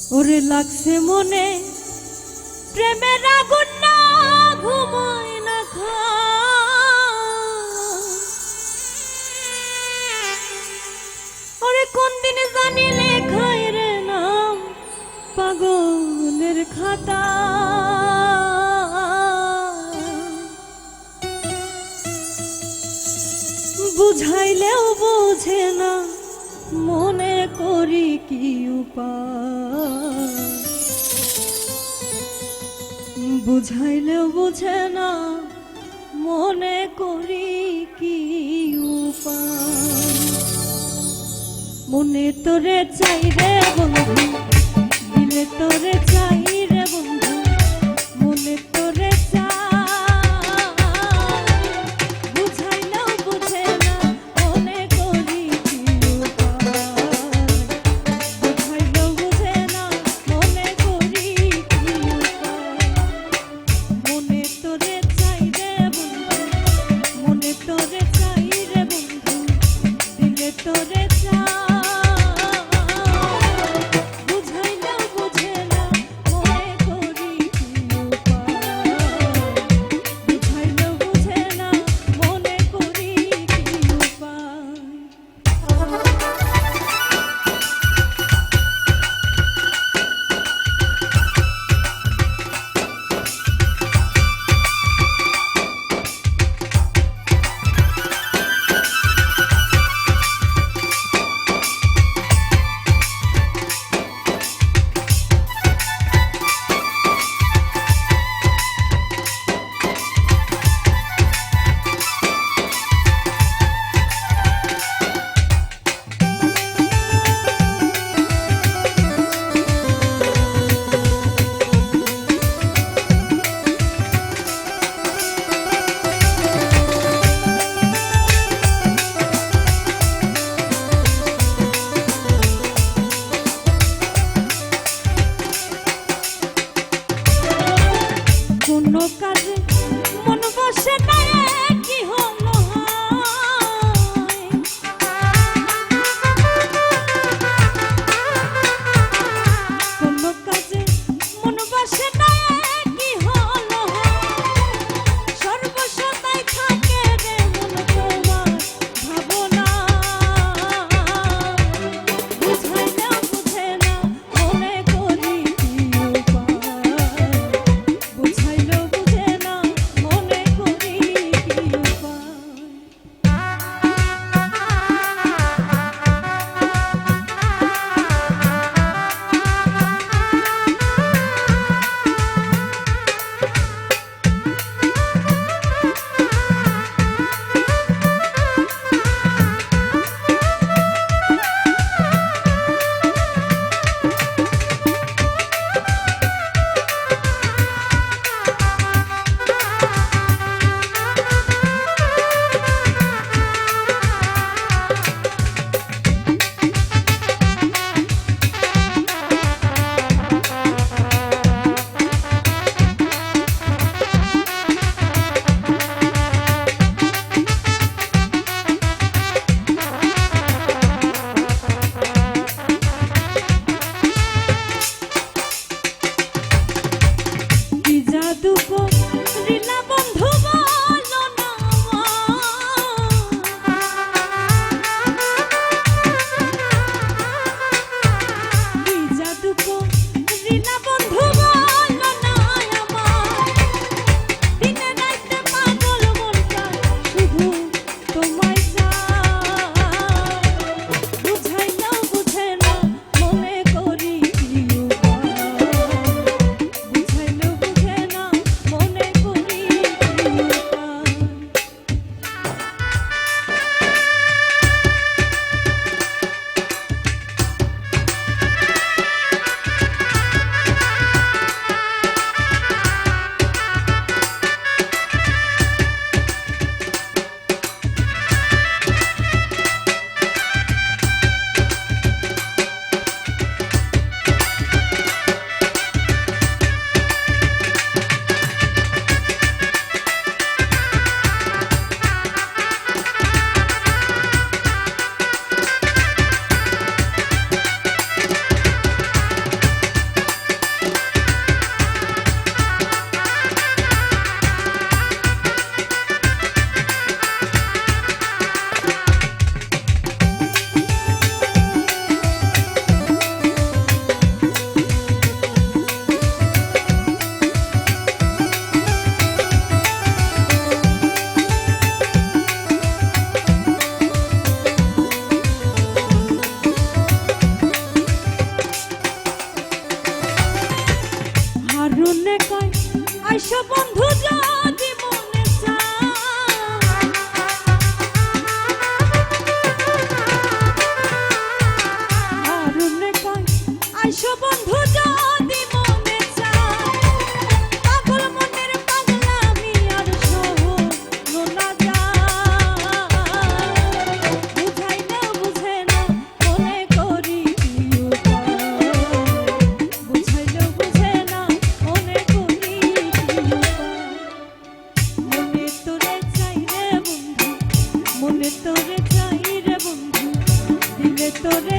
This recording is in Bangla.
ওরে লাগছে মনে প্রেমের আগুন না ঘুমায় না ওরে কোন দিন জানি লেখায় রে নাম পাগলের খাতা বুঝাইলেও বোঝে না মনে করি কি উপায় বুঝাইলেও বোঝে না মনে করি কি উপায় মনে তোরে চাই রে বন্ধু দিলে তোরে চাই রে বন্ধু মনে তোরে চাই তোরে মনে কয় আইসো বন্ধু যদি মনে চায় মনে কয় আইসো বন্ধু যদি মনে চায় পাগল মনের পাগলামি আর সহলো না যায় বুঝাইলে বুঝে না মনে করি কি উপায় বুঝাইলে বুঝে না মনে করি কি উপায় মনে তোরে চাই রে বন্ধু মনে তোরে চাই রে বন্ধু দিলে তোরে